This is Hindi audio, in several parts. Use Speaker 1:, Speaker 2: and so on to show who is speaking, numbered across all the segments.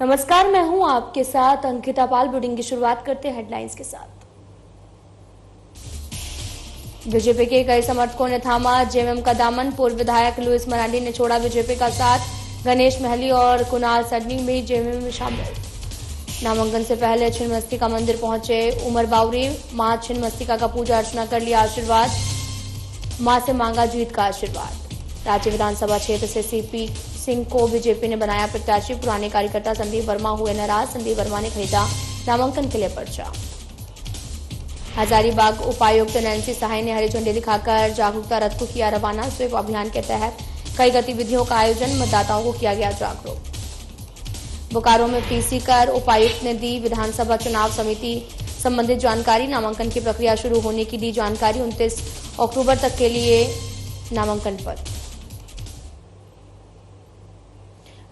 Speaker 1: नमस्कार, मैं हूं आपके साथ अंकिता पाल। बुलेटिन की शुरुआत करते हैं हेडलाइंस के साथ। बीजेपी के कई समर्थकों ने थामा जेएमएम का दामन। पूर्व विधायक लुइस मरांडी ने छोड़ा बीजेपी का साथ। गणेश महली और कुणाल सडनी भी जेएमएम में शामिल। नामांकन से पहले छिन्नमस्तिका मंदिर पहुंचे उमर बावरी। मां छिन्नमस्तिका का पूजा अर्चना कर लिया आशीर्वाद। मां से मांगा जीत का आशीर्वाद। राज्य विधानसभा क्षेत्र से सीपी सिंह को बीजेपी ने बनाया प्रत्याशी। पुराने कार्यकर्ता संदीप वर्मा हुए नाराज। संदीप वर्मा ने खरीदा नामांकन के लिए पर्चा। हजारीबाग उपायुक्त नैन्सी सहाय ने हरी झंडी दिखाकर जागरूकता रथ को किया रवाना। स्वीप अभियान के तहत कई गतिविधियों का आयोजन। मतदाताओं को किया गया जागरूक। बोकारो में पीसी कर उपायुक्त ने दी विधानसभा चुनाव समिति संबंधित जानकारी। नामांकन की प्रक्रिया शुरू होने की दी जानकारी। 29 अक्टूबर तक के लिए नामांकन पत्र।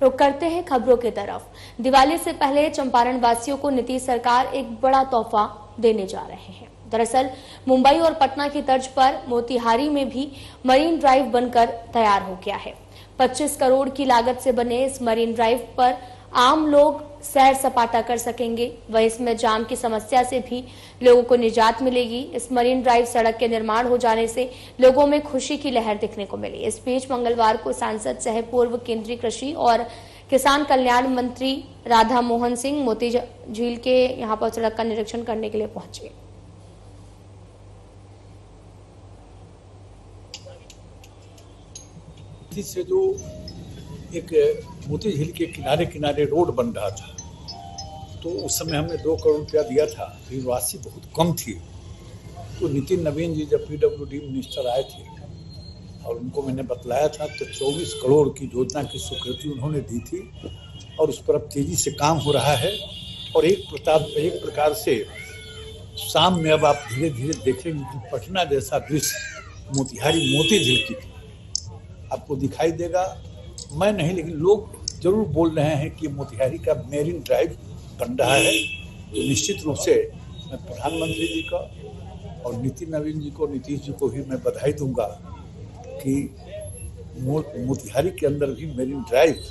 Speaker 1: रुक करते हैं खबरों की तरफ। दिवाली से पहले चंपारण वासियों को नीतीश सरकार एक बड़ा तोहफा देने जा रहे हैं। दरअसल मुंबई और पटना की तर्ज पर मोतिहारी में भी मरीन ड्राइव बनकर तैयार हो गया है। 25 करोड़ की लागत से बने इस मरीन ड्राइव पर आम लोग सैर सपाटा कर सकेंगे। वह इसमें जाम की समस्या से भी लोगों को निजात मिलेगी। इस मरीन ड्राइव सड़क के निर्माण हो जाने से लोगों में खुशी की लहर देखने को मिली। इस बीच मंगलवार को सांसद सह पूर्व केंद्रीय कृषि और किसान कल्याण मंत्री राधा मोहन सिंह मोती झील के यहां पर सड़क का निरीक्षण करने के लिए पहुंचे।
Speaker 2: से जो एक मोती झील के किनारे किनारे रोड बन रहा था, तो उस समय हमने 2 करोड़ रुपया दिया था। फिर राशि बहुत कम थी, तो नितिन नवीन जी जब पीडब्ल्यूडी मिनिस्टर आए थे और उनको मैंने बतलाया था, तो 24 करोड़ की योजना की स्वीकृति उन्होंने दी थी और उस पर अब तेजी से काम हो रहा है। और एक प्रकार से शाम में अब आप धीरे धीरे देखेंगे कि पटना जैसा दृश्य मोतिहारी मोती झील की आपको दिखाई देगा। मैं नहीं, लेकिन लोग जरूर बोल रहे हैं कि मोतिहारी का मेरीन ड्राइव बन रहा है। तो निश्चित रूप से मैं प्रधानमंत्री जी का और नितिन नवीन जी को, नीतीश जी को भी मैं बधाई दूंगा कि मोतिहारी के अंदर भी मेरीन ड्राइव,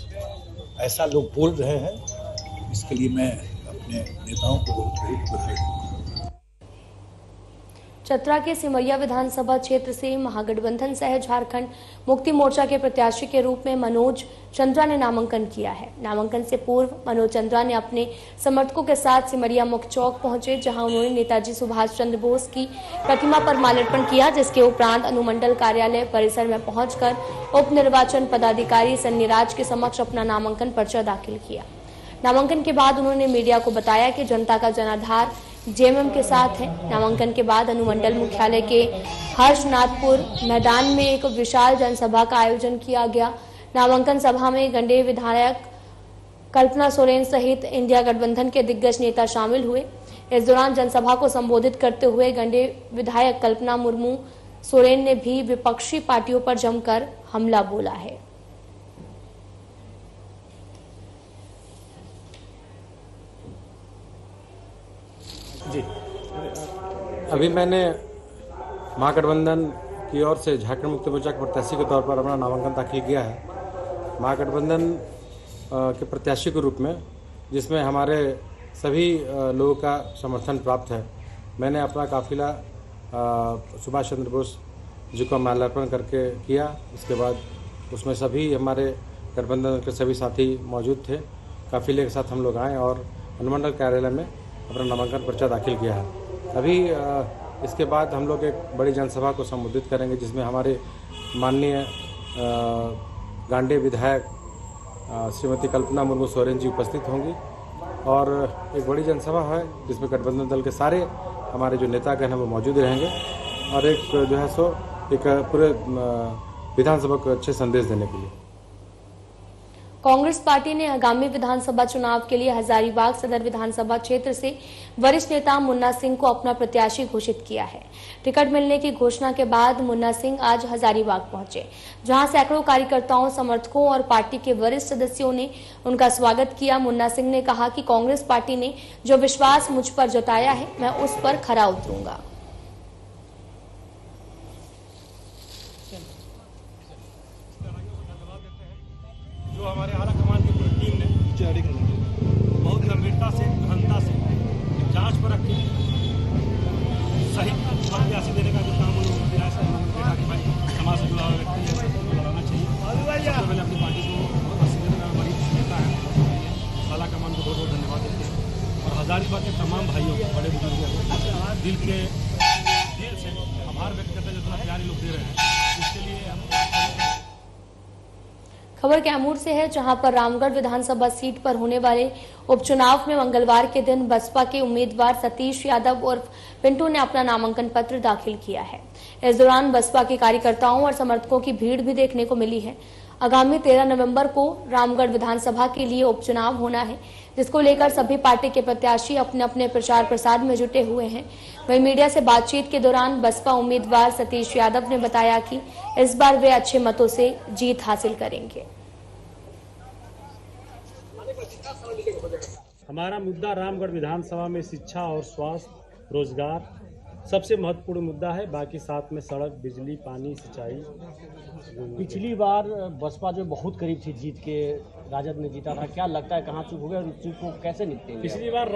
Speaker 2: ऐसा लोग बोल रहे हैं। इसके लिए मैं अपने नेताओं को बहुत बहुत बधाई दूंगा।
Speaker 1: चतरा के सिमरिया विधानसभा क्षेत्र से महागठबंधन सह झारखंड मुक्ति मोर्चा के प्रत्याशी के रूप में मनोज चंद्रा ने नामांकन किया है। नामांकन से पूर्व मनोज चंद्रा ने अपने समर्थकों के साथ सिमरिया मुख्य चौक पहुंचे, जहां उन्होंने नेताजी सुभाष चंद्र बोस की प्रतिमा पर माल्यार्पण किया। जिसके उपरांत अनुमंडल कार्यालय परिसर में पहुंचकर उप निर्वाचन पदाधिकारी सन्नी राज के समक्ष अपना नामांकन पर्चा दाखिल किया। नामांकन के बाद उन्होंने मीडिया को बताया कि जनता का जनाधार जेएमएम के साथ है। नामांकन के बाद अनुमंडल मुख्यालय के हर्षनाथपुर मैदान में एक विशाल जनसभा का आयोजन किया गया। नामांकन सभा में गंडेर विधायक कल्पना सोरेन सहित इंडिया गठबंधन के दिग्गज नेता शामिल हुए। इस दौरान जनसभा को संबोधित करते हुए गंडेर विधायक कल्पना मुर्मू सोरेन ने भी विपक्षी पार्टियों पर जमकर हमला बोला है।
Speaker 3: जी, अभी मैंने महागठबंधन की ओर से झारखंड मुक्ति मोर्चा के प्रत्याशी के तौर पर अपना नामांकन दाखिल किया है। महागठबंधन के प्रत्याशी के रूप में, जिसमें हमारे सभी लोगों का समर्थन प्राप्त है। मैंने अपना काफिला सुभाष चंद्र बोस जी को माल्यार्पण करके किया। इसके बाद उसमें सभी हमारे गठबंधन के सभी साथी मौजूद थे। काफिले के साथ हम लोग आए और अनुमंडल कार्यालय में अपना नामांकन पर्चा दाखिल किया है। अभी इसके बाद हम लोग एक बड़ी जनसभा को संबोधित करेंगे, जिसमें हमारे माननीय गांडे विधायक श्रीमती कल्पना मुर्मू सोरेन जी उपस्थित होंगी और एक बड़ी जनसभा है जिसमें गठबंधन दल के सारे हमारे जो नेतागण हैं वो मौजूद रहेंगे और एक जो है सो एक पूरे विधानसभा को अच्छे संदेश देने के लिए।
Speaker 1: कांग्रेस पार्टी ने आगामी विधानसभा चुनाव के लिए हजारीबाग सदर विधानसभा क्षेत्र से वरिष्ठ नेता मुन्ना सिंह को अपना प्रत्याशी घोषित किया है। टिकट मिलने की घोषणा के बाद मुन्ना सिंह आज हजारीबाग पहुंचे, जहां सैकड़ों कार्यकर्ताओं, समर्थकों और पार्टी के वरिष्ठ सदस्यों ने उनका स्वागत किया। मुन्ना सिंह ने कहा कि कांग्रेस पार्टी ने जो विश्वास मुझ पर जताया है, मैं उस पर खरा उतरूंगा।
Speaker 4: जो हमारे आला कमान की पूरी टीम ने हजारीबाग के तमाम भाइयों को, बड़े बुजुर्गों को दिल से आभार व्यक्त करते हैं, जितना प्यार लोग दे रहे हैं उसके लिए हम।
Speaker 1: खबर कैमूर से है, जहां पर रामगढ़ विधानसभा सीट पर होने वाले उपचुनाव में मंगलवार के दिन बसपा के उम्मीदवार सतीश यादव उर्फ पिंटू ने अपना नामांकन पत्र दाखिल किया है। इस दौरान बसपा के कार्यकर्ताओं और समर्थकों की भीड़ भी देखने को मिली है। आगामी 13 नवंबर को रामगढ़ विधानसभा के लिए उपचुनाव होना है, जिसको लेकर सभी पार्टी के प्रत्याशी अपने अपने प्रचार प्रसार में जुटे हुए हैं। वहीं मीडिया से बातचीत के दौरान बसपा उम्मीदवार सतीश यादव ने बताया कि इस बार वे अच्छे मतों से जीत हासिल करेंगे।
Speaker 4: हमारा मुद्दा रामगढ़ विधानसभा में शिक्षा और स्वास्थ्य, रोजगार सबसे महत्वपूर्ण मुद्दा है। बाकी साथ में सड़क, बिजली, पानी, सिंचाई।
Speaker 5: पिछली बार बसपा जो बहुत करीब थी जीत के, राजद ने जीता था, क्या लगता है कहाँ चूक हो गया और उस चूक को कैसे निपटेंगे?
Speaker 4: पिछली बार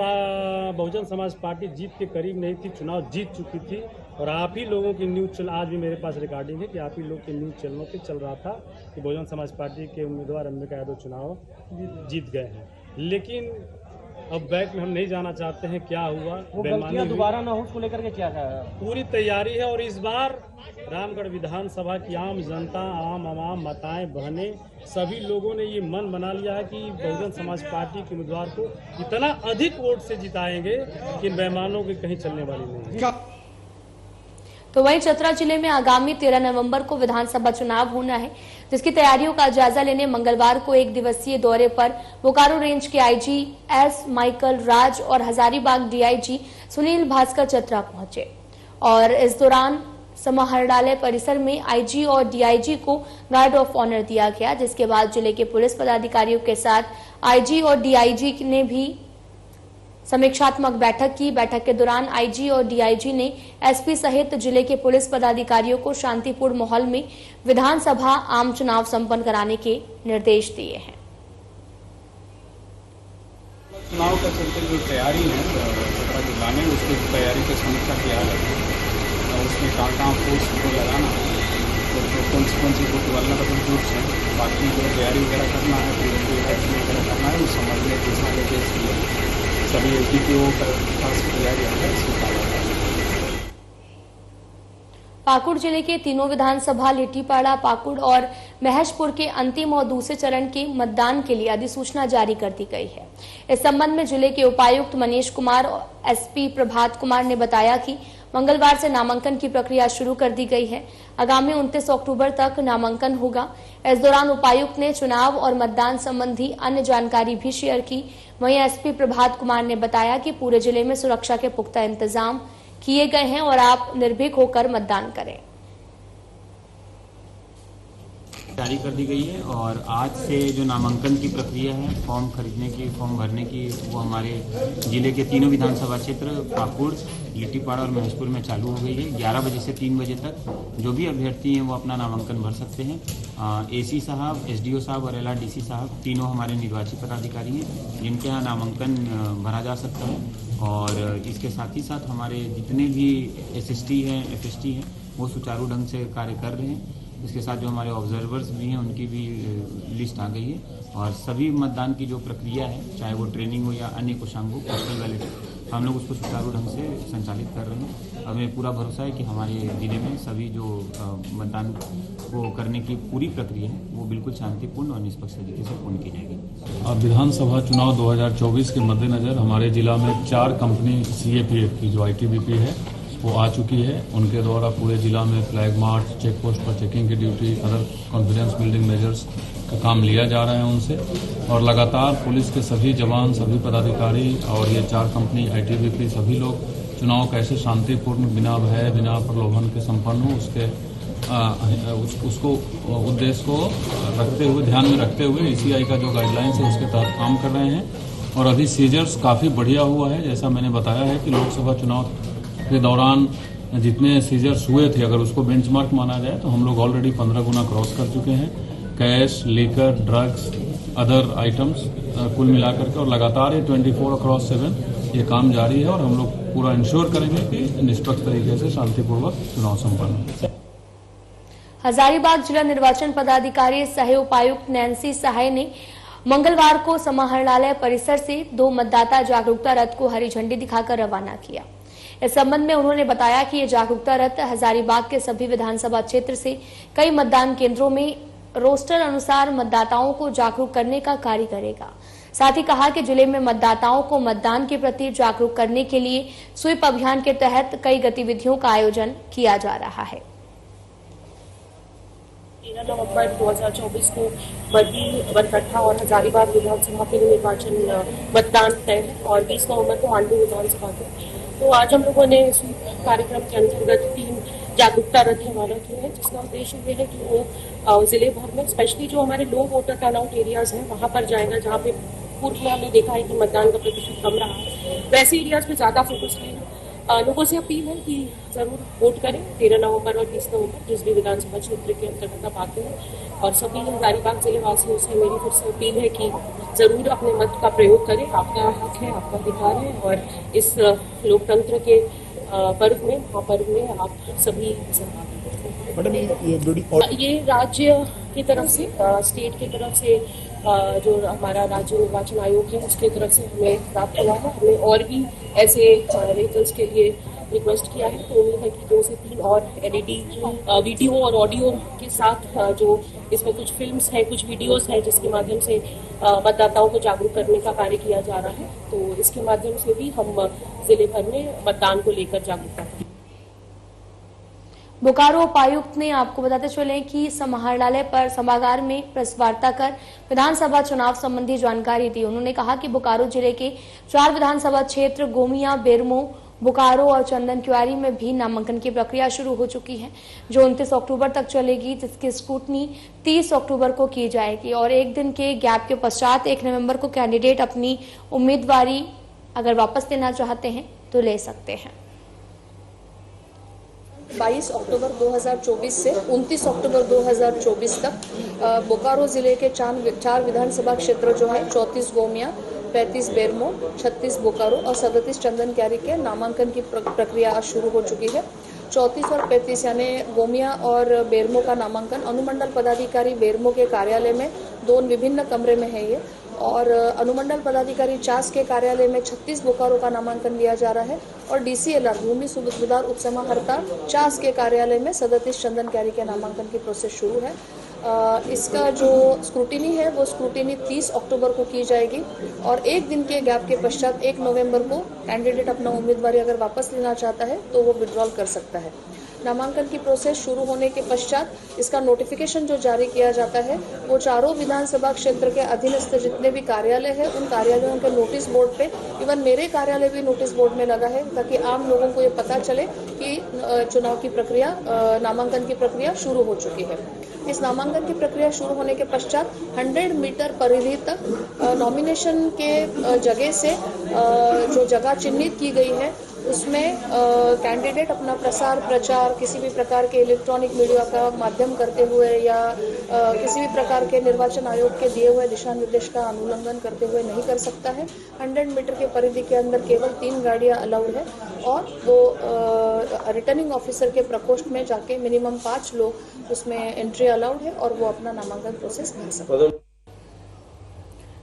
Speaker 4: बहुजन समाज पार्टी जीत के करीब नहीं थी, चुनाव जीत चुकी थी। और आप ही लोगों की न्यूज़ चल, आज भी मेरे पास रिकॉर्डिंग है कि आप ही लोग के न्यूज़ चैनलों पे चल रहा था कि बहुजन समाज पार्टी के उम्मीदवार अंबिका यादव चुनाव जीत गए हैं। लेकिन अब बैक में हम नहीं जाना चाहते हैं क्या हुआ,
Speaker 5: वो गलतियां दोबारा ना हो उसको लेकर के क्या है?
Speaker 4: पूरी तैयारी है। और इस बार रामगढ़ विधानसभा की आम जनता, आम माताएं, बहनें, सभी लोगों ने ये मन बना लिया है कि बहुजन समाज पार्टी के उम्मीदवार को इतना अधिक वोट से जिताएंगे कि बेईमानों की कहीं चलने वाली नहीं है।
Speaker 1: तो वहीं चतरा जिले में आगामी 13 नवंबर को विधानसभा चुनाव होना है, जिसकी तैयारियों का जायजा लेने मंगलवार को एक दिवसीय दौरे पर बोकारो रेंज के आईजी एस माइकल राज और हजारीबाग डीआईजी सुनील भास्कर चतरा पहुंचे। और इस दौरान समाहरणालय परिसर में आईजी और डीआईजी को गार्ड ऑफ ऑनर दिया गया, जिसके बाद जिले के पुलिस पदाधिकारियों के साथ आईजी और डीआईजी ने भी समीक्षात्मक बैठक की। बैठक के दौरान आईजी और डीआईजी ने एसपी सहित जिले के पुलिस पदाधिकारियों को शांतिपूर्ण माहौल में विधानसभा आम चुनाव संपन्न कराने के निर्देश दिए हैं।
Speaker 6: चुनाव का चलते जो तैयारी है चतरा जिला में, उसकी तैयारी की समीक्षा किया है। उसमें कहाँ फोर्स को लगाना है, तो कौन सी को अलग अलग ग्रुप्स हैं, बाकी जो तैयारी वगैरह करना है, वगैरह करना है, उस समझ में दिशा निर्देश दिए। सभी एसडीपीओ का तैयारी है इसमें।
Speaker 1: पाकुड़ जिले के तीनों विधानसभा लिट्टीपाड़ा, पाकुड़ और महेशपुर के अंतिम और दूसरे चरण के मतदान के लिए अधिसूचना जारी कर दी गई है। इस संबंध में जिले के उपायुक्त मनीष कुमार और एसपी प्रभात कुमार ने बताया कि मंगलवार से नामांकन की प्रक्रिया शुरू कर दी गई है। आगामी 29 अक्टूबर तक नामांकन होगा। इस दौरान उपायुक्त ने चुनाव और मतदान संबंधी अन्य जानकारी भी शेयर की। वहीं एसपी प्रभात कुमार ने बताया कि पूरे जिले में सुरक्षा के पुख्ता इंतजाम किए गए हैं और आप निर्भीक होकर मतदान करें।
Speaker 7: जारी कर दी गई है और आज से जो नामांकन की प्रक्रिया है, फॉर्म खरीदने की, फॉर्म भरने की, वो हमारे जिले के तीनों विधानसभा क्षेत्र पाकुड़, लिट्टीपाड़ा और महेशपुर में चालू हो गई है। 11 बजे से 3 बजे तक जो भी अभ्यर्थी हैं वो अपना नामांकन भर सकते हैं। एसी साहब, एसडीओ साहब और एलआरडीसी साहब तीनों हमारे निर्वाचित पदाधिकारी हैं जिनके यहाँ नामांकन भरा जा सकता है। और इसके साथ ही साथ हमारे जितने भी एसएसटी हैं, एफएसटी हैं, वो सुचारू ढंग से कार्य कर रहे हैं। इसके साथ जो हमारे ऑब्जर्वर्स भी हैं उनकी भी लिस्ट आ गई है और सभी मतदान की जो प्रक्रिया है, चाहे वो ट्रेनिंग हो या अन्य कुशांग हो, पोस्टल बैलेट, हम लोग उसको सुचारू ढंग से संचालित कर रहे हैं। हमें पूरा भरोसा है कि हमारे जिले में सभी जो मतदान को करने की पूरी प्रक्रिया है वो बिल्कुल शांतिपूर्ण और निष्पक्ष तरीके से पूर्ण की जाएगी।
Speaker 8: विधानसभा चुनाव 2024 के मद्देनजर हमारे जिला में 4 कंपनी सीएपीएफ की जो आईटीबीपी है वो आ चुकी है। उनके द्वारा पूरे जिला में फ्लैग मार्च, चेक पोस्ट पर चेकिंग की duty, other confidence building measures का काम लिया जा रहा है उनसे। और लगातार पुलिस के सभी जवान, सभी पदाधिकारी और ये 4 कंपनी आईटीबीपी सभी लोग चुनाव कैसे शांतिपूर्ण, बिना भय, बिना प्रलोभन के संपन्न हो, उसको उद्देश्य को रखते हुए, ध्यान में रखते हुए ईसीआई का जो गाइडलाइंस है उसके तहत काम कर रहे हैं। और अभी सीजर्स काफ़ी बढ़िया हुआ है। जैसा मैंने बताया है कि लोकसभा चुनाव के दौरान जितने सीजर्स हुए थे, अगर उसको बेंचमार्क माना जाए तो हम लोग ऑलरेडी 15 गुना क्रॉस कर चुके हैं। Cash, liquor, drugs, other items कुल मिलाकर के, और लगातार ये 24/7 ये काम जारी है और हम लोग पूरा इंश्योर करेंगे कि निष्पक्ष तरीके से शांतिपूर्वक चुनाव संपन्न हो।
Speaker 1: हजारीबाग जिला निर्वाचन पदाधिकारी सह उपायुक्त नैन्सी सहाय ने मंगलवार को समाहरणालय परिसर से 2 मतदाता जागरूकता रथ को हरी झंडी दिखाकर रवाना किया। इस संबंध में उन्होंने बताया कि ये जागरूकता रथ हजारीबाग के सभी विधानसभा क्षेत्र से कई मतदान केंद्रों में रोस्टर अनुसार मतदाताओं को जागरूक करने का कार्य करेगा। साथ ही कहा कि जिले में मतदाताओं को मतदान के प्रति जागरूक करने के लिए स्वीप अभियान के तहत कई गतिविधियों का आयोजन किया जा रहा है।
Speaker 9: 13 नवंबर 2024 को बरगी, बनकट्ठा और हजारीबाग विधानसभा के लिए निर्वाचन मतदान तय है और 20 नवंबर को आंधी विधानसभा के। तो आज हम लोगों ने इस कार्यक्रम के अंतर्गत 3 जागरूकता रथ रवाना किए हैं, जिसका उद्देश्य ये है कि वो जिले भर में स्पेशली जो हमारे लो वोटर टर्नआउट एरियाज हैं वहां पर जाएगा, जहाँ पे पूर्व में हमने देखा है कि मतदान का प्रतिशत कम रहा है, वैसे एरियाज पे ज्यादा फोकस रहेगा। लोगों से अपील है कि जरूर वोट करें 13 नवंबर और 20 नवंबर जिस भी विधानसभा क्षेत्र के अंतर्गत आप आते हैं। और सभी हजारीबाग जिले वासियों से मेरी फिर से अपील है कि जरूर अपने मत का प्रयोग करें। आपका हक है, आपका अधिकार है और इस लोकतंत्र के पर्व में, महापर्व में आप सभी सहभागी। ये राज्य की तरफ से, स्टेट की तरफ से, जो हमारा राज्य निर्वाचन आयोग है उसके तरफ से हमें प्राप्त हुआ है। हमने और भी ऐसे व्हीकल्स के लिए रिक्वेस्ट किया है, तो उम्मीद है कि 2 से 3 और एलईडी वीडियो और ऑडियो के साथ जो इसमें कुछ फिल्म्स हैं, कुछ वीडियोस हैं जिसके माध्यम से मतदाताओं को जागरूक करने का कार्य किया जा रहा है। तो इसके माध्यम से भी हम जिले भर में मतदान को लेकर जागरूकता करें।
Speaker 1: बोकारो उपायुक्त ने आपको बताते चले कि समाहरणालय पर सभागार में प्रेस वार्ता कर विधानसभा चुनाव संबंधी जानकारी दी। उन्होंने कहा कि बोकारो जिले के 4 विधानसभा क्षेत्र गोमिया, बेरमो, बोकारो और चंदन क्यारी में भी नामांकन की प्रक्रिया शुरू हो चुकी है, जो 29 अक्टूबर तक चलेगी, जिसकी स्क्रूटनी 30 अक्टूबर को की जाएगी और 1 दिन के गैप के पश्चात 1 नवंबर को कैंडिडेट अपनी उम्मीदवारी अगर वापस लेना चाहते हैं तो ले सकते हैं।
Speaker 10: 22 अक्टूबर 2024 से 29 अक्टूबर 2024 तक बोकारो जिले के 4 विधानसभा क्षेत्र जो है 34 गोमिया, 35 बेरमो, 36 बोकारो और 37 चंदन क्यारी के नामांकन की प्रक्रिया आज शुरू हो चुकी है। 34 और 35 यानी गोमिया और बेरमो का नामांकन अनुमंडल पदाधिकारी बेरमो के कार्यालय में 2 विभिन्न कमरे में है ये, और अनुमंडल पदाधिकारी चास के कार्यालय में 36 बोकारो का नामांकन लिया जा रहा है और डीसीएलआर भूमि सुधार उपसमाहर्ता चास के कार्यालय में 37 चंदन क्यारी के नामांकन की प्रोसेस शुरू है। इसका जो स्क्रूटिनी है वो स्क्रूटिनी 30 अक्टूबर को की जाएगी और 1 दिन के गैप के पश्चात 1 नवंबर को कैंडिडेट अपना उम्मीदवारी अगर वापस लेना चाहता है तो वो विड्रॉल कर सकता है। नामांकन की प्रोसेस शुरू होने के पश्चात इसका नोटिफिकेशन जो जारी किया जाता है वो चारों विधानसभा क्षेत्र के अधीनस्थ जितने भी कार्यालय हैं उन कार्यालयों के नोटिस बोर्ड पे, इवन मेरे कार्यालय भी नोटिस बोर्ड में लगा है, ताकि आम लोगों को ये पता चले कि चुनाव की प्रक्रिया, नामांकन की प्रक्रिया शुरू हो चुकी है। इस नामांकन की प्रक्रिया शुरू होने के पश्चात 100 मीटर परिधि तक नॉमिनेशन के जगह से जो जगह चिन्हित की गई है उसमें कैंडिडेट अपना प्रसार प्रचार किसी भी प्रकार के इलेक्ट्रॉनिक मीडिया का माध्यम करते हुए या किसी भी प्रकार के निर्वाचन आयोग के दिए हुए दिशा निर्देश का उल्लंघन करते हुए नहीं कर सकता है। 100 मीटर के परिधि के अंदर केवल 3 गाड़ियां अलाउड है और वो रिटर्निंग ऑफिसर के प्रकोष्ठ में जाके मिनिमम 5 लोग उसमें एंट्री अलाउड है और वो अपना नामांकन प्रोसेस कर सकते हैं।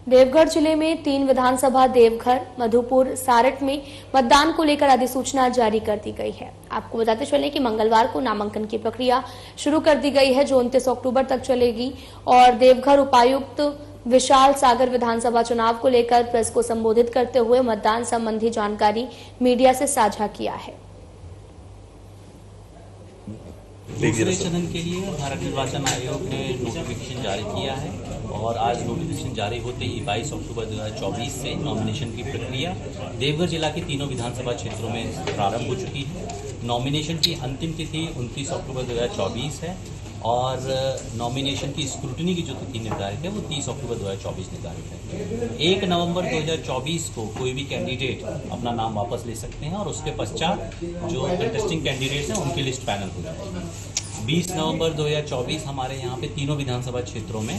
Speaker 1: देवघर जिले में 3 विधानसभा देवघर, मधुपुर, सारठ में मतदान को लेकर अधिसूचना जारी कर दी गई है। आपको बताते चले कि मंगलवार को नामांकन की प्रक्रिया शुरू कर दी गई है, जो 29 अक्टूबर तक चलेगी और देवघर उपायुक्त विशाल सागर विधानसभा चुनाव को लेकर प्रेस को संबोधित करते हुए मतदान संबंधी जानकारी मीडिया से साझा किया है।
Speaker 11: दूसरे चरण के लिए भारत निर्वाचन आयोग ने नोटिफिकेशन जारी किया है और आज नोटिफिकेशन जारी होते ही 22 अक्टूबर 2024 से नॉमिनेशन की प्रक्रिया देवघर जिला के तीनों विधानसभा क्षेत्रों में प्रारंभ हो चुकी है। नॉमिनेशन की अंतिम तिथि 29 अक्टूबर 2024 है और नॉमिनेशन की स्क्रूटनी की जो तिथि निर्धारित है वो 30 अक्टूबर 2024 निर्धारित है। 1 नवंबर 2024 को कोई भी कैंडिडेट अपना नाम वापस ले सकते हैं और उसके पश्चात जो कंटेस्टिंग कैंडिडेट्स हैं उनकी लिस्ट फाइनल हो जाएगी। 20 नवंबर 2024 हमारे यहाँ पे तीनों विधानसभा क्षेत्रों में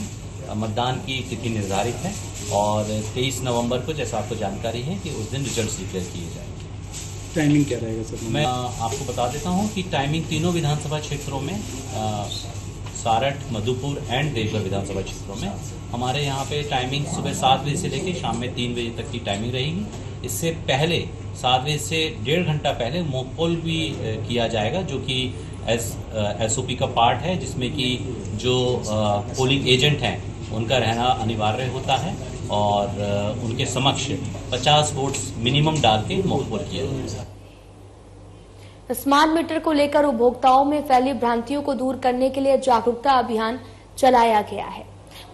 Speaker 11: मतदान की तिथि निर्धारित है और 23 नवंबर को, जैसा आपको जानकारी है, कि उस दिन रिजल्ट डिक्लेयर किए जाएंगे।
Speaker 6: टाइमिंग क्या रहेगा सर?
Speaker 11: मैं आपको बता देता हूँ कि टाइमिंग तीनों विधानसभा क्षेत्रों में कारठ, मधुपुर एंड देवघर विधानसभा क्षेत्रों में हमारे यहाँ पे टाइमिंग सुबह 7 बजे से लेकर शाम में 3 बजे तक की टाइमिंग रहेगी। इससे पहले 7 बजे से 1.5 घंटा पहले मॉक पोल भी किया जाएगा, जो कि SOP का पार्ट है, जिसमें कि जो पोलिंग एजेंट हैं उनका रहना अनिवार्य होता है और उनके समक्ष 50 वोट्स मिनिमम डाल के मॉक पोल किया जाएगा।
Speaker 1: स्मार्ट मीटर को लेकर उपभोक्ताओं में फैली भ्रांतियों को दूर करने के लिए जागरूकता अभियान चलाया गया है।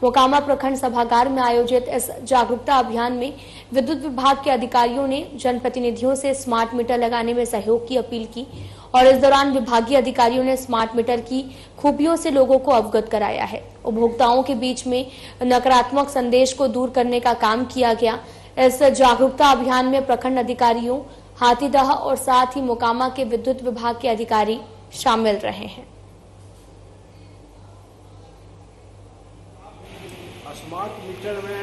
Speaker 1: मोकामा प्रखंड सभागार में आयोजित इस जागरूकता अभियान में विद्युत विभाग के अधिकारियों ने जनप्रतिनिधियों से स्मार्ट मीटर लगाने में सहयोग की अपील की और इस दौरान विभागीय अधिकारियों ने स्मार्ट मीटर की खूबियों से लोगों को अवगत कराया है। उपभोक्ताओं के बीच में नकारात्मक संदेश को दूर करने का काम किया गया। इस जागरूकता अभियान में प्रखंड अधिकारियों, हाथीदह और साथ ही मोकामा के विद्युत विभाग के अधिकारी शामिल रहे हैं।
Speaker 12: स्मार्ट मीटर में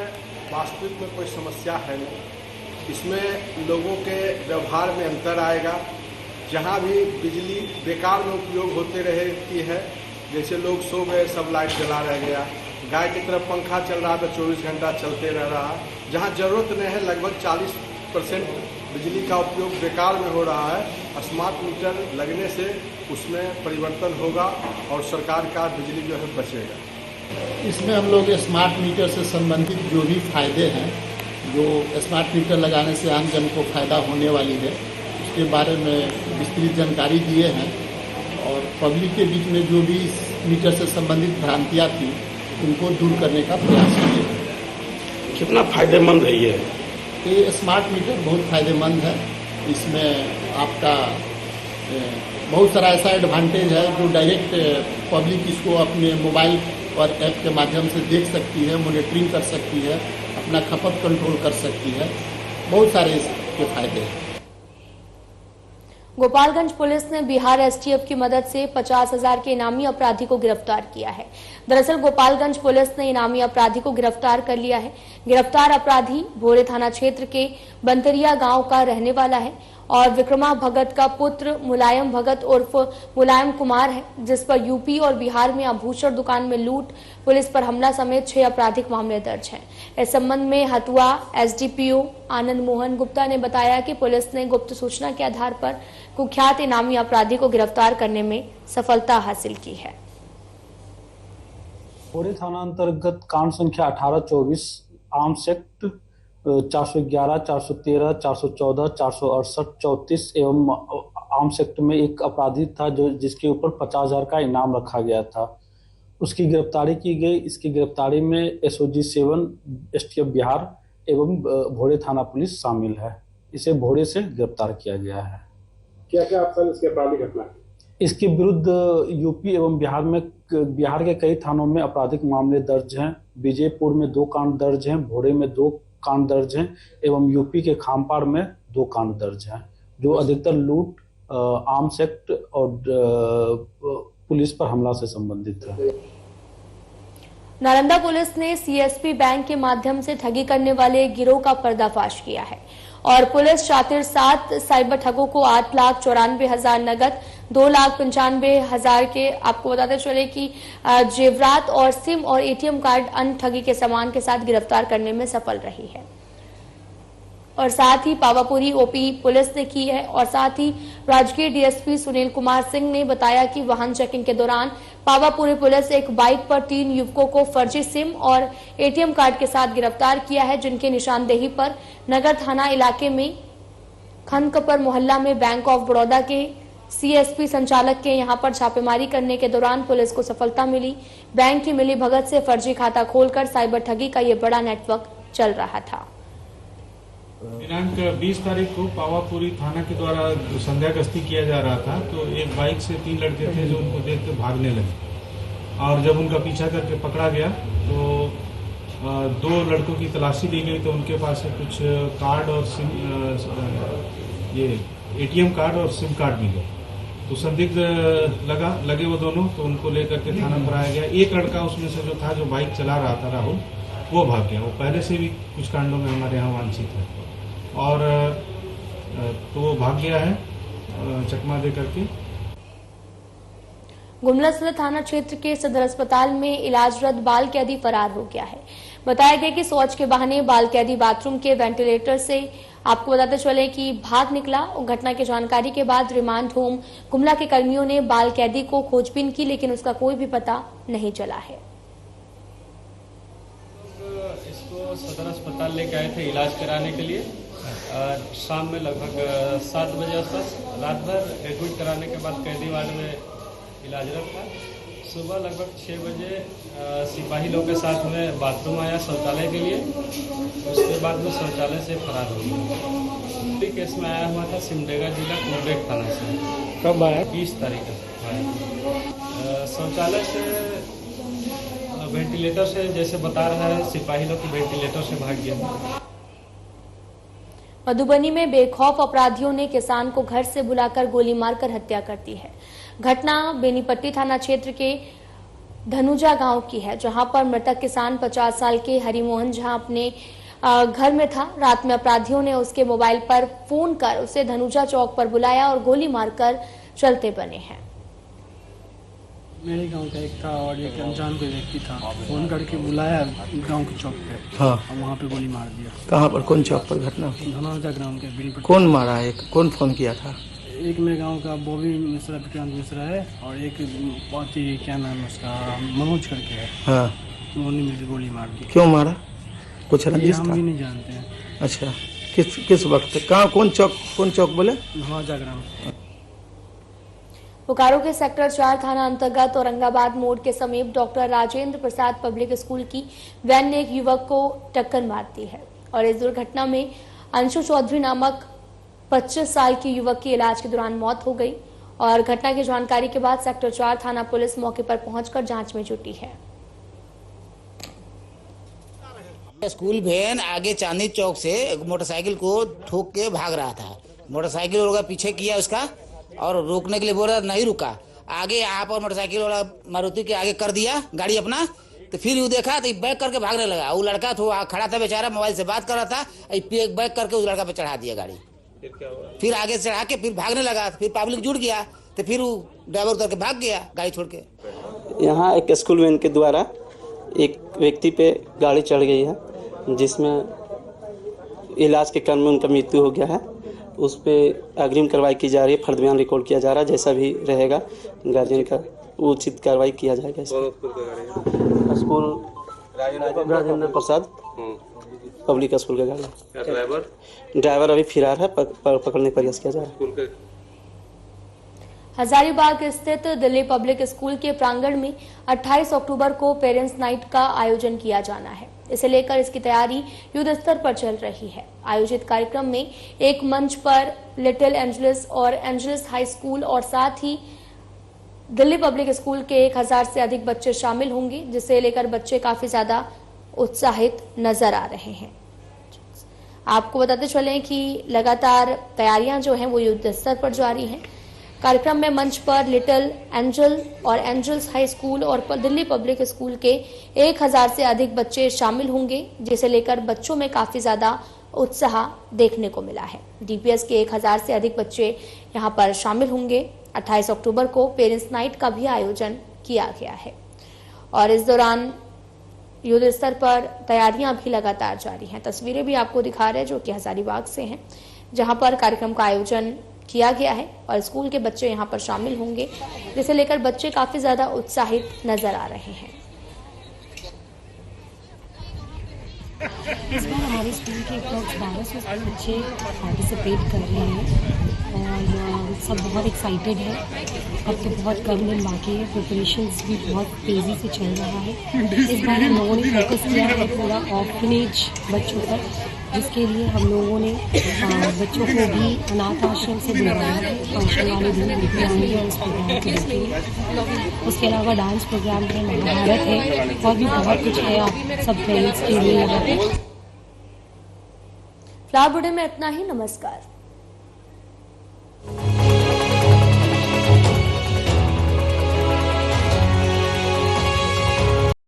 Speaker 12: वास्तविक में कोई समस्या है नहीं। इसमें लोगों के व्यवहार में अंतर आएगा। जहाँ भी बिजली बेकार में उपयोग होते रहती है, जैसे लोग सो गए सब लाइट जला रह गया, गाय की तरफ पंखा चल रहा है तो 24 घंटा चलते रह रहा। जहाँ जरूरत नहीं है लगभग 40% बिजली का उपयोग बेकार में हो रहा है। स्मार्ट मीटर लगने से उसमें परिवर्तन होगा और सरकार का बिजली जो है बचेगा।
Speaker 13: इसमें हम लोग स्मार्ट मीटर से संबंधित जो भी फायदे हैं, जो स्मार्ट मीटर लगाने से आम जन को फायदा होने वाली है, उसके बारे में विस्तृत जानकारी दिए हैं और पब्लिक के बीच में जो भी इस मीटर से संबंधित भ्रांतियाँ थी उनको दूर करने का प्रयास किए।
Speaker 12: कितना फायदेमंद है ये
Speaker 13: स्मार्ट मीटर? बहुत फायदेमंद है। इसमें आपका बहुत सारा ऐसा एडवांटेज है जो डायरेक्ट पब्लिक इसको अपने मोबाइल और ऐप के माध्यम से देख सकती है, मॉनिटरिंग कर सकती है, अपना खपत कंट्रोल कर सकती है। बहुत सारे इसके फायदे हैं।
Speaker 1: गोपालगंज पुलिस ने बिहार STF की मदद से 50,000 के इनामी अपराधी को गिरफ्तार किया है। दरअसल गोपालगंज पुलिस ने इनामी अपराधी को गिरफ्तार कर लिया है। गिरफ्तार अपराधी भोरे थाना क्षेत्र के बंतरिया गांव का रहने वाला है और विक्रमा भगत का पुत्र मुलायम भगत उर्फ मुलायम कुमार है, जिस पर यूपी और बिहार में आभूषण दुकान में लूट, पुलिस पर हमला समेत 6 आपराधिक मामले दर्ज हैं। इस संबंध में हथुआ SDPO आनंद मोहन गुप्ता ने बताया कि पुलिस ने गुप्त सूचना के आधार पर कुख्यात इनामी अपराधी को गिरफ्तार करने में सफलता हासिल की है।
Speaker 4: पूरे थाना अंतर्गत कांड संख्या 1824 आर्म्स एक्ट 411, 413, 414, 468, 34 एवं आर्म्स एक्ट में एक अपराधी था जो जिसके ऊपर 50,000 का इनाम रखा गया था। उसकी गिरफ्तारी की गई। इसकी गिरफ्तारी में SOG 7 STF बिहार एवं भोरे थाना पुलिस शामिल है। इसे भोरे से गिरफ्तार किया गया है।
Speaker 12: क्या क्या इसके आपराधिक घटना है?
Speaker 4: इसके विरुद्ध यूपी एवं बिहार के कई थानों में आपराधिक मामले दर्ज हैं। विजयपुर में 2 कांड दर्ज हैं, भोरे में 2 कांड दर्ज हैं एवं यूपी के खामपाड़ में 2 कांड दर्ज हैं, जो अधिकतर लूट, आर्म्स एक्ट और पुलिस पर हमला से संबंधित है।
Speaker 1: नालंदा पुलिस ने CSP बैंक के माध्यम से ठगी करने वाले गिरोह का पर्दाफाश किया है और पुलिस शातिर 7 साइबर ठगों को 8,94,000 नगद, 2,95,000 के आपको बताते चले कि जेवरात और सिम और ATM कार्ड अन्य ठगी के सामान के साथ गिरफ्तार करने में सफल रही है। और साथ ही पावापुरी OP पुलिस ने की है और साथ ही राजगीर DSP सुनील कुमार सिंह ने बताया कि वाहन चेकिंग के दौरान पावापुरी पुलिस एक बाइक पर 3 युवकों को फर्जी सिम और ATM कार्ड के साथ गिरफ्तार किया है, जिनके निशानदेही पर नगर थाना इलाके में खनकपर मोहल्ला में बैंक ऑफ बड़ौदा के CSP संचालक के यहां पर छापेमारी करने के दौरान पुलिस को सफलता मिली। बैंक की मिली भगत से फर्जी खाता खोलकर साइबर ठगी का ये बड़ा नेटवर्क चल रहा था।
Speaker 6: दिनांक 20 तारीख को पावापुरी थाना के द्वारा संध्या गश्ती किया जा रहा था, तो एक बाइक से 3 लड़के थे जो उनको देख के भागने लगे और जब उनका पीछा करके पकड़ा गया तो 2 लड़कों की तलाशी ली गई तो उनके पास से कुछ कार्ड और सिम ये ATM कार्ड और सिम कार्ड मिले। तो संदिग्ध लगे वो दोनों, तो उनको लेकर के थाना पर आया गया। एक लड़का उसमें से जो था, जो बाइक चला रहा था, राहुल, वो भाग गया। वो पहले से भी कुछ कांडों में हमारे यहाँ वांछित है और तो वो भाग गया है चकमा दे करके।
Speaker 1: गुमला सदर थाना क्षेत्र के सदर अस्पताल में इलाजरत बाल कैदी फरार हो गया है। बताया गया कि शौच के बहाने बाल कैदी बाथरूम के वेंटिलेटर से आपको बताते चले कि भाग निकला और घटना की जानकारी के बाद रिमांड होम गुमला के कर्मियों ने बाल कैदी को खोजबीन की, लेकिन उसका कोई भी पता नहीं चला है।
Speaker 6: इसको सदर अस्पताल लेके आए थे इलाज कराने के लिए। शाम में लगभग 7 बजे आसपास रात भर एडमिट कराने के बाद कैदी वार्ड में इलाजरत था। सुबह लगभग 6 बजे सिपाही लोग के साथ में बाथरूम आया शौचालय के लिए। उसके बाद में शौचालय से फरार हो गया। केस में आया हुआ था सिमडेगा जिला कुंडेक थाना से।
Speaker 4: कब आया?
Speaker 6: 20 तारीख को शौचालय से वेंटिलेटर से, जैसे बता रहा है सिपाही लोग की वेंटिलेटर से भाग गया।
Speaker 1: मधुबनी में बेखौफ अपराधियों ने किसान को घर से बुलाकर गोली मारकर हत्या कर दी है। घटना बेनीपट्टी थाना क्षेत्र के धनुजा गांव की है, जहां पर मृतक किसान 50 साल के हरिमोहन झा अपने घर में था। रात में अपराधियों ने उसके मोबाइल पर फोन कर उसे धनुजा चौक पर बुलाया और गोली मारकर चलते बने हैं।
Speaker 14: मेरे गांव का एक था और एक अनजान कोई व्यक्ति था, फोन करके बुलाया गांव के चौक पे।
Speaker 15: हाँ।
Speaker 14: और वहाँ पे गोली मार दिया।
Speaker 15: कहाँ पर, कौन चौक पर घटना?
Speaker 14: धनौजा ग्राम के बेनीपट्टी।
Speaker 15: कौन मारा है, कौन फोन किया था?
Speaker 14: एक मेरे गांव का बॉबी मिश्रा, विक्रांत मिश्रा है, और एक बहुत ही क्या नाम है उसका, मनोज करके है।
Speaker 15: हाँ।
Speaker 14: उन्होंने मिलकर गोली मार दी।
Speaker 15: क्यों मारा? कुछ रंजिश था?
Speaker 14: हम भी नहीं जानते हैं।
Speaker 15: अच्छा, किस वक्त, कहाँ, कौन चौक बोले?
Speaker 14: धनौजा ग्राम।
Speaker 1: बोकारो के सेक्टर 4 थाना अंतर्गत औरंगाबाद मोड़ के समीप doctor Rajendra Prasad public school की वैन ने एक युवक को टक्कर मार दी है और इस दुर्घटना में अंशु चौधरी नामक 25 साल के युवक की इलाज के दौरान मौत हो गई। और घटना की जानकारी के बाद सेक्टर 4 थाना पुलिस मौके पर पहुंचकर जांच में जुटी है।
Speaker 16: स्कूल वैन आगे चांदनी चौक से मोटरसाइकिल को ठोक के भाग रहा था। मोटरसाइकिल वाला पीछे किया उसका और रोकने के लिए बोल रहा, नहीं रुका। आगे यहाँ पर मोटरसाइकिल वाला मारुति के आगे कर दिया गाड़ी अपना, तो फिर वो देखा तो बैक करके भागने लगा। वो लड़का तो खड़ा था बेचारा, मोबाइल से बात कर रहा था, बैक करके उस लड़का पे चढ़ा दिया गाड़ी। फिर आगे से चढ़ा के फिर भागने लगा, फिर पब्लिक जुड़ गया, तो फिर वो ड्राइवर उतर के भाग गया गाड़ी छोड़ के।
Speaker 17: यहाँ एक स्कूल वैन के द्वारा एक व्यक्ति पे गाड़ी चढ़ गई है, जिसमें इलाज के क्रम में उनका मृत्यु हो गया है। उस पर अग्रिम कार्रवाई की जा रही है, फर्द बयान रिकॉर्ड किया जा रहा है। जैसा भी रहेगा गार्जियन का उचित कार्रवाई किया जाएगा। School Rajendra Prasad public school का गाड़ी। ड्राइवर अभी फरार है, पकड़ने का प्रयास किया जा रहा है।
Speaker 1: हजारीबाग स्थित दिल्ली पब्लिक स्कूल के प्रांगण में 28 अक्टूबर को पेरेंट्स नाइट का आयोजन किया जाना है। इसे लेकर इसकी तैयारी युद्ध स्तर पर चल रही है। आयोजित कार्यक्रम में एक मंच पर लिटिल एंजलिस और एंजलिस हाई स्कूल और साथ ही दिल्ली पब्लिक स्कूल के 1000 से अधिक बच्चे शामिल होंगे, जिसे लेकर बच्चे काफी ज्यादा उत्साहित नजर आ रहे हैं। आपको बताते चलें कि लगातार तैयारियां जो हैं वो युद्ध स्तर पर जारी हैं। कार्यक्रम में मंच पर लिटिल एंजल और एंजल्स हाई स्कूल और दिल्ली पब्लिक स्कूल के 1000 से अधिक बच्चे शामिल होंगे, जिसे लेकर बच्चों में काफी ज्यादा उत्साह देखने को मिला है। डीपीएस के 1000 से अधिक बच्चे यहां पर शामिल होंगे। 28 अक्टूबर को पेरेंट्स नाइट का भी आयोजन किया गया है और इस दौरान युद्ध स्तर पर तैयारियां भी लगातार जारी हैं। तस्वीरें भी आपको दिखा रहे हैं जो कि हजारीबाग से हैं, जहां पर कार्यक्रम का आयोजन किया गया है और स्कूल के बच्चे यहां पर शामिल होंगे, जिसे लेकर बच्चे काफी ज्यादा उत्साहित नजर आ रहे हैं।
Speaker 18: इस बार हमारे स्कूल के अप्रॉक्स 1200 बच्चे पार्टिसिपेट कर रहे हैं और सब बहुत एक्साइटेड है। अब तो बहुत कम दिन बाकी है, प्रिपरेशंस भी बहुत तेज़ी से चल रहा है। इस बार हम लोगों ने फोकस किया है पूरा ऑर्फनेज बच्चों पर, जिसके लिए हम लोगों ने बच्चों को भी अनाथ आश्रम से बुलवाया है। फंक्शन वाले दिन बिल्कुल आएंगे और इस प्रोग्राम को देखेंगे। उसके अलावा डांस प्रोग्राम है, महाभारत है और भी बहुत कुछ है आप सब पेरेंट्स के लिए यहाँ पे।
Speaker 1: फिलहाल बुलेटिन में इतना ही। नमस्कार।